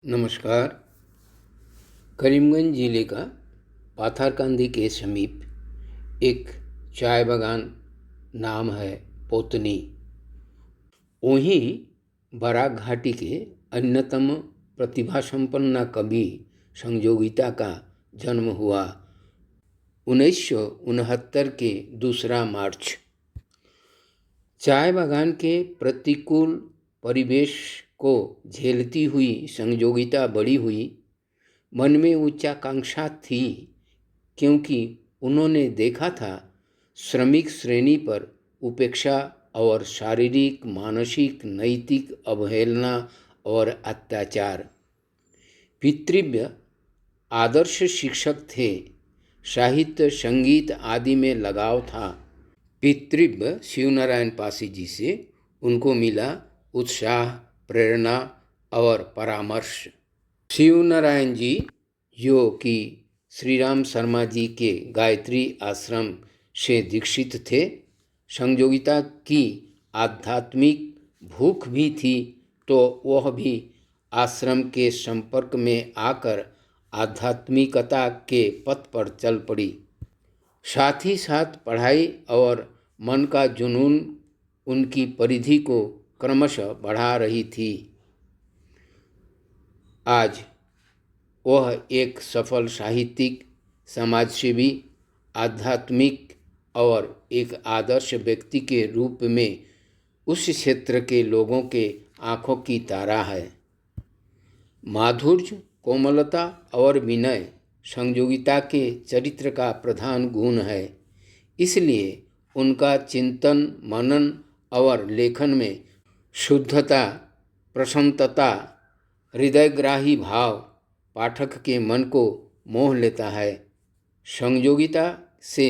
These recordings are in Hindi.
नमस्कार। करीमगंज जिले का पाथरकांदी के समीप एक चाय बागान नाम है पोतनी। वहीं बराक घाटी के अन्यतम प्रतिभा संपन्न कवि संजोगिता का जन्म हुआ 1969 के 2 मार्च। चाय बागान के प्रतिकूल परिवेश को झेलती हुई संजोगिता बड़ी हुई। मन में उच्चाकांक्षा थी, क्योंकि उन्होंने देखा था श्रमिक श्रेणी पर उपेक्षा और शारीरिक, मानसिक, नैतिक अवहेलना और अत्याचार। पितृव्य आदर्श शिक्षक थे, साहित्य, संगीत आदि में लगाव था। पितृव्य शिवनारायण पासी जी से उनको मिला उत्साह, प्रेरणा और परामर्श। शिवनारायण जी, जो कि श्री राम शर्मा जी के गायत्री आश्रम से दीक्षित थे, संजोगिता की आध्यात्मिक भूख भी थी, तो वह भी आश्रम के संपर्क में आकर आध्यात्मिकता के पथ पर चल पड़ी। साथ ही साथ पढ़ाई और मन का जुनून उनकी परिधि को क्रमशः बढ़ा रही थी। आज वह एक सफल साहित्यिक, समाजसेवी, आध्यात्मिक और एक आदर्श व्यक्ति के रूप में उस क्षेत्र के लोगों के आँखों की तारा है। माधुर्य, कोमलता और विनय संजोगिता के चरित्र का प्रधान गुण है। इसलिए उनका चिंतन, मनन और लेखन में शुद्धता, प्रशांतता, हृदयग्राही भाव पाठक के मन को मोह लेता है। संजोगिता से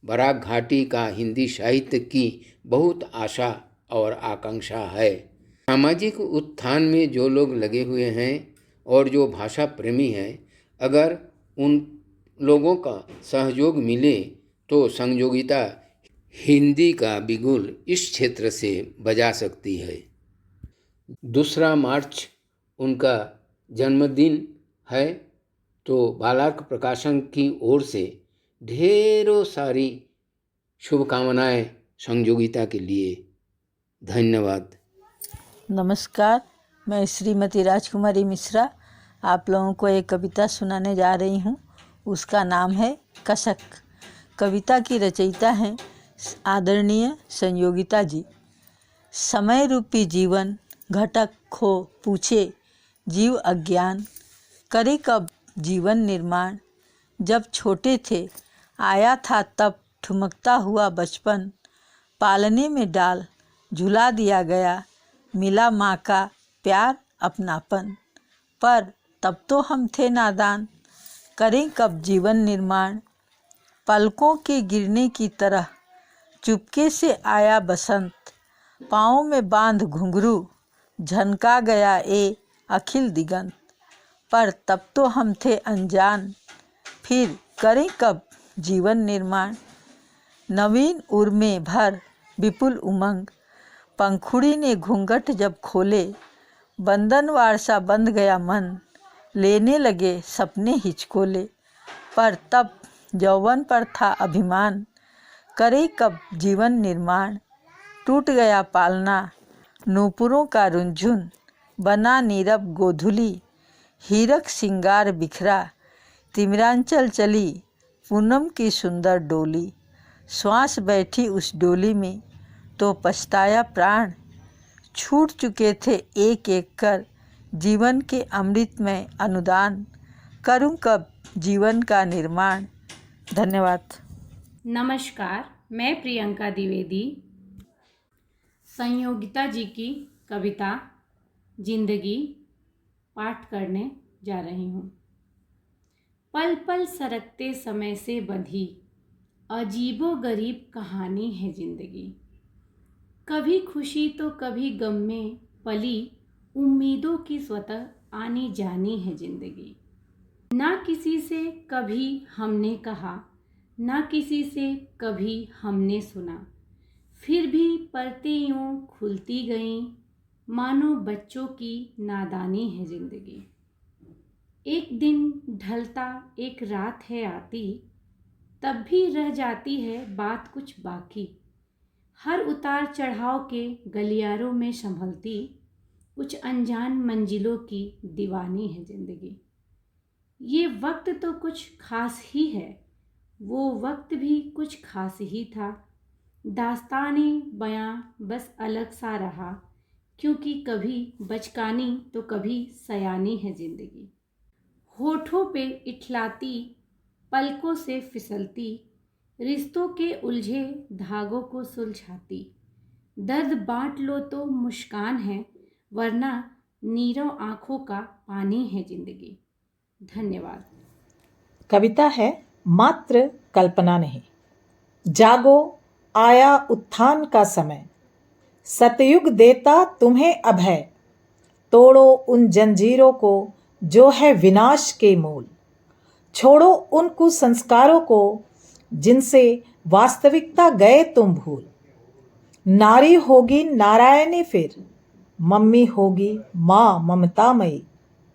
बराक घाटी का हिंदी साहित्य की बहुत आशा और आकांक्षा है। सामाजिक उत्थान में जो लोग लगे हुए हैं और जो भाषा प्रेमी हैं, अगर उन लोगों का सहयोग मिले तो संजोगिता हिंदी का बिगुल इस क्षेत्र से बजा सकती है। 2 मार्च उनका जन्मदिन है, तो बालार्क प्रकाशन की ओर से ढेरों सारी शुभकामनाएं संजोगिता के लिए। धन्यवाद। नमस्कार, मैं श्रीमती राजकुमारी मिश्रा आप लोगों को एक कविता सुनाने जा रही हूँ। उसका नाम है कसक। कविता की रचयिता हैं आदरणीय संयोगिता जी। समय रूपी जीवन घटक खो पूछे जीव अज्ञान, करे कब जीवन निर्माण। जब छोटे थे आया था तब ठुमकता हुआ बचपन, पालने में डाल झुला दिया गया, मिला माँ का प्यार अपनापन। पर तब तो हम थे नादान, करें कब जीवन निर्माण। पलकों के गिरने की तरह चुपके से आया बसंत, पाँव में बांध घुंघरू झनका गया ए अखिल दिगंत। पर तब तो हम थे अनजान, फिर करें कब जीवन निर्माण। नवीन उर्मे भर विपुल उमंग, पंखुड़ी ने घूंघट जब खोले, बंधनवार सा बंध गया मन, लेने लगे सपने हिचकोले। पर तब यौवन पर था अभिमान, करे कब जीवन निर्माण। टूट गया पालना नूपुरों का रुंझुन, बना नीरव गोधुली, हीरक सिंगार बिखरा। तिमिरांचल चली पूनम की सुंदर डोली, श्वास बैठी उस डोली में तो पछताया प्राण। छूट चुके थे एक एक कर जीवन के अमृत में अनुदान, करूं कब जीवन का निर्माण। धन्यवाद। नमस्कार, मैं प्रियंका द्विवेदी संयोगिता जी की कविता जिंदगी पाठ करने जा रही हूँ। पल पल सरकते समय से बंधी अजीबो गरीब कहानी है जिंदगी। कभी खुशी तो कभी गम में पली उम्मीदों की स्वतः आनी जानी है जिंदगी। ना किसी से कभी हमने कहा, ना किसी से कभी हमने सुना, फिर भी परतें यूं खुलती गईं, मानो बच्चों की नादानी है जिंदगी। एक दिन ढलता एक रात है आती, तब भी रह जाती है बात कुछ बाकी। हर उतार चढ़ाव के गलियारों में संभलती, कुछ अनजान मंजिलों की दीवानी है जिंदगी। ये वक्त तो कुछ खास ही है, वो वक्त भी कुछ खास ही था। दास्ताने बयां बस अलग सा रहा, क्योंकि कभी बचकानी तो कभी सयानी है जिंदगी। होठों पे इठलाती, पलकों से फिसलती, रिश्तों के उलझे धागों को सुलझाती। दर्द बांट लो तो मुस्कान है, वरना नीरव आंखों का पानी है जिंदगी। धन्यवाद। कविता है मात्र कल्पना नहीं। जागो, आया उत्थान का समय, सतयुग देता तुम्हें अभय। तोड़ो उन जंजीरों को जो है विनाश के मूल। छोड़ो उन कुसंस्कारों को जिनसे वास्तविकता गए तुम भूल। नारी होगी नारायणी फिर, मम्मी होगी माँ ममतामयी।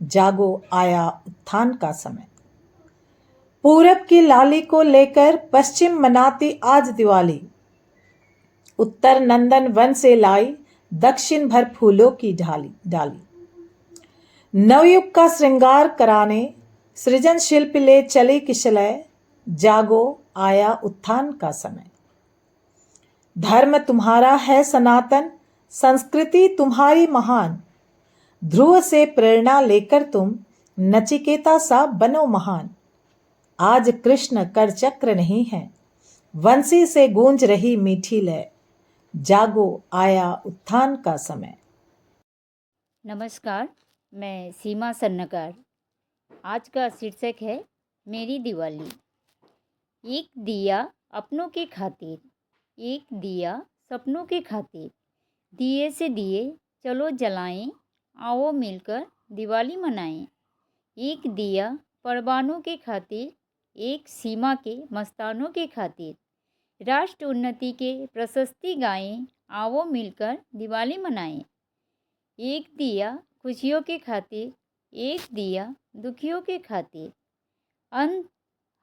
जागो, आया उत्थान का समय। पूरब की लाली को लेकर पश्चिम मनाती आज दिवाली। उत्तर नंदन वन से लाई दक्षिण भर फूलों की डाली। नवयुग का श्रृंगार कराने सृजन शिल्प ले चली किशलय। जागो, आया उत्थान का समय। धर्म तुम्हारा है सनातन, संस्कृति तुम्हारी महान। ध्रुव से प्रेरणा लेकर तुम नचिकेता सा बनो महान। आज कृष्ण कर चक्र नहीं है, वंशी से गूंज रही मीठी लय। जागो, आया उत्थान का समय। नमस्कार, मैं सीमा सन्नकार। आज का शीर्षक है मेरी दिवाली। एक दिया अपनों की खातिर, एक दिया सपनों की खातिर। दिए से दिए चलो जलाएं, आओ मिलकर दिवाली मनाएं। एक दिया परवानों की खातिर, एक सीमा के मस्तानों की खातिर। राष्ट्र उन्नति के प्रशस्ति गाएं, आओ मिलकर दिवाली मनाएं। एक दिया खुशियों की खातिर, एक दिया दुखियों की खातिर।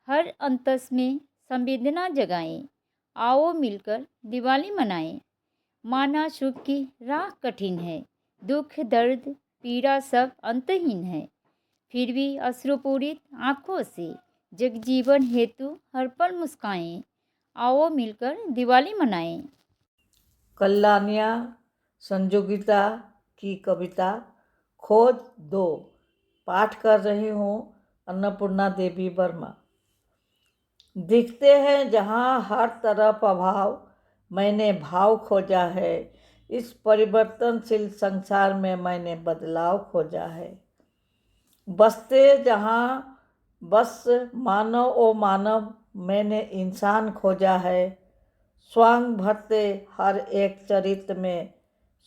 हर अंतस में संवेदना जगाएं, आओ मिलकर दिवाली मनाएं। माना सुख की राह कठिन है, दुख दर्द पीड़ा सब अंतहीन है। फिर भी अश्रुपूरित आँखों से जगजीवन हेतु हर पल मुस्काएं, आओ मिलकर दिवाली मनाएं। कल्याणिया संजोगिता की कविता खोज 2 पाठ कर रही हूँ अन्नपूर्णा देवी वर्मा। दिखते हैं जहाँ हर तरफ अभाव, मैंने भाव खोजा है। इस परिवर्तनशील संसार में मैंने बदलाव खोजा है। बसते जहाँ बस मानव ओ मानव, मैंने इंसान खोजा है। स्वांग भरते हर एक चरित्र में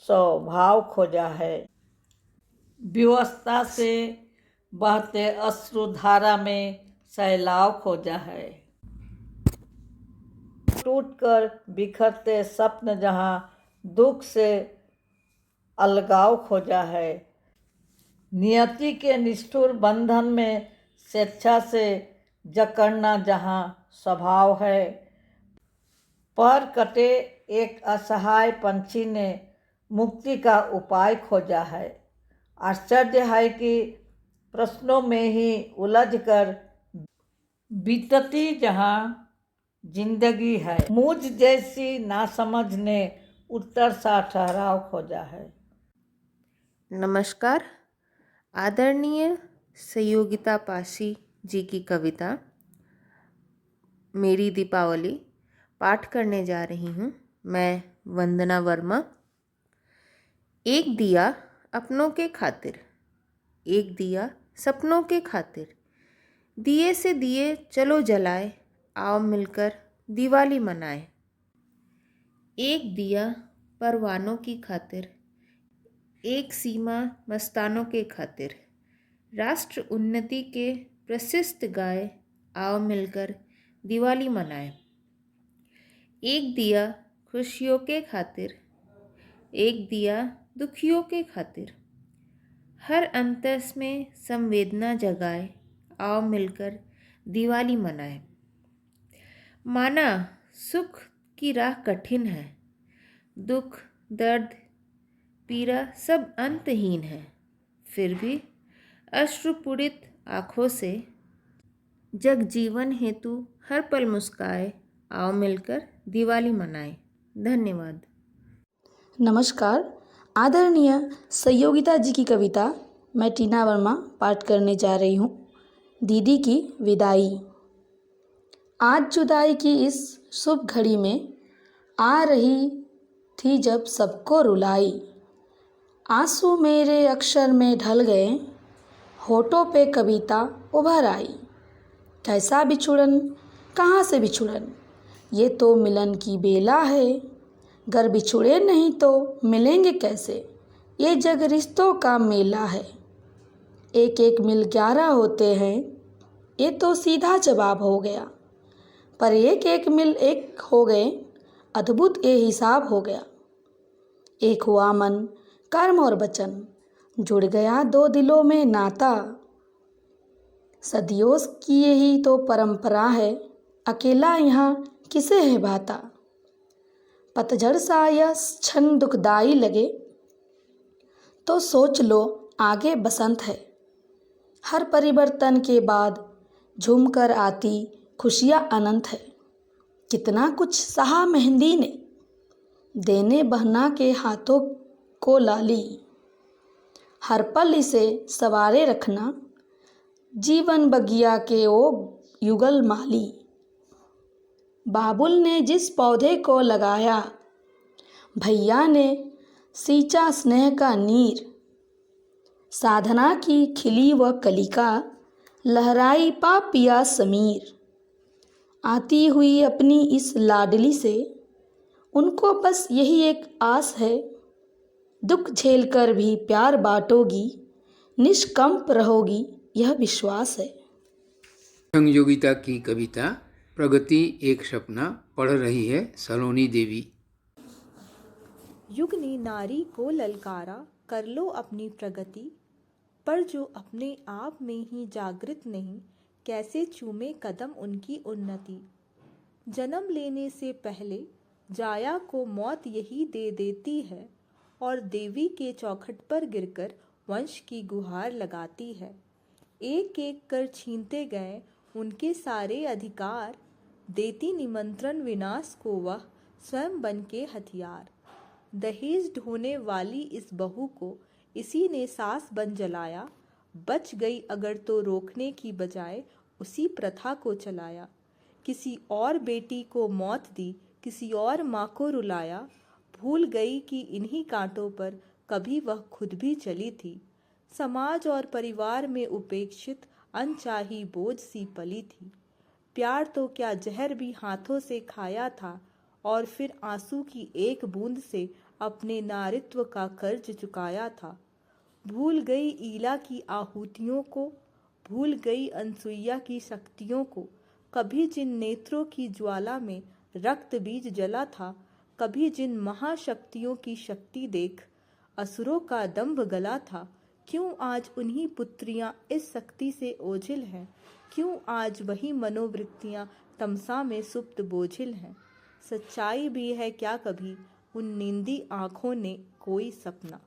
स्वभाव खोजा है। व्यवस्था से बहते अश्रुधारा में सैलाव खोजा है। टूटकर बिखरते स्वप्न जहाँ दुख से अलगाव खोजा है। नियति के निष्ठुर बंधन में स्वेच्छा से जकड़ना जहाँ स्वभाव है। पर कटे एक असहाय पंछी ने मुक्ति का उपाय खोजा है। आश्चर्य है कि प्रश्नों में ही उलझकर बीतती जहाँ जिंदगी है। मुझ जैसी नासमझ ने उत्तर सा ठहराव खोजा है। नमस्कार, आदरणीय सहयोगिता पासी जी की कविता मेरी दीपावली पाठ करने जा रही हूँ। मैं वंदना वर्मा। एक दिया अपनों के खातिर, एक दिया सपनों के खातिर। दिए से दिए चलो जलाए, आओ मिलकर दिवाली मनाए। एक दिया परवानों की खातिर, एक सीमा मस्तानों के खातिर। राष्ट्र उन्नति के प्रशस्त गाए, आओ मिलकर दिवाली मनाए। एक दिया खुशियों के खातिर, एक दिया दुखियों के खातिर। हर अंतस में संवेदना जगाए, आओ मिलकर दिवाली मनाए। माना सुख की राह कठिन है, दुख दर्द पीड़ा सब अंतहीन है, फिर भी अश्रुपूरित आँखों से जग जीवन हेतु हर पल मुस्काए, आओ मिलकर दिवाली मनाए। धन्यवाद। नमस्कार। आदरणीय सहयोगिता जी की कविता मैं टीना वर्मा पाठ करने जा रही हूँ। दीदी की विदाई। आज जुदाई की इस शुभ घड़ी में आ रही थी जब सबको रुलाई, आंसू मेरे अक्षर में ढल गए, होठों पे कविता उभर आई। कैसा बिछुड़न, कहाँ से बिछुड़न, ये तो मिलन की बेला है, गर बिछुड़े नहीं तो मिलेंगे कैसे, ये जग रिश्तों का मेला है। एक एक मिल 11 होते हैं, ये तो सीधा जवाब हो गया, पर एक एक मिल एक हो गए, अद्भुत ये हिसाब हो गया। एक हुआ मन, कर्म और वचन, जुड़ गया दो दिलों में नाता, सदियों की यही तो परंपरा है, अकेला यहाँ किसे है भाता। पतझड़ सा यह क्षण दुखदाई लगे तो सोच लो आगे बसंत है, हर परिवर्तन के बाद झूम कर आती खुशियाँ अनंत है। कितना कुछ सहा मेहंदी ने, देने बहना के हाथों को लाली, हर पल इसे सवारे रखना, जीवन बगिया के ओ युगल माली। बाबुल ने जिस पौधे को लगाया, भैया ने सींचा स्नेह का नीर, साधना की खिली व कलिका, लहराई पा पिया समीर। आती हुई अपनी इस लाडली से उनको बस यही एक आस है, दुख झेलकर भी प्यार बांटोगी, निष्कंप रहोगी यह विश्वास है। संयोगिता की कविता प्रगति एक सपना पढ़ रही है सलोनी देवी। युग ने नारी को ललकारा, कर लो अपनी प्रगति, पर जो अपने आप में ही जागृत नहीं, कैसे चूमे कदम उनकी उन्नति। जन्म लेने से पहले जाया को मौत यही दे देती है, और देवी के चौखट पर गिरकर वंश की गुहार लगाती है। एक एक कर छीनते गए उनके सारे अधिकार, देती निमंत्रण विनाश को वह स्वयं बन के हथियार। दहेज ढोने वाली इस बहू को इसी ने सास बन जलाया, बच गई अगर तो रोकने की बजाय उसी प्रथा को चलाया। किसी और बेटी को मौत दी, किसी और माँ को रुलाया, भूल गई कि इन्हीं कांटों पर कभी वह खुद भी चली थी। समाज और परिवार में उपेक्षित अनचाही बोझ सी पली थी। प्यार तो क्या जहर भी हाथों से खाया था, और फिर आंसू की एक बूंद से अपने नारित्व का कर्ज चुकाया था। भूल गई ईला की आहुतियों को, भूल गई अनसुईया की शक्तियों को, कभी जिन नेत्रों की ज्वाला में रक्त बीज जला था, कभी जिन महाशक्तियों की शक्ति देख असुरों का दंभ गला था। क्यों आज उन्हीं पुत्रियां इस शक्ति से ओझिल हैं, क्यों आज वही मनोवृत्तियां तमसा में सुप्त बोझिल हैं। सच्चाई भी है क्या कभी उन नींदी आँखों ने कोई सपना।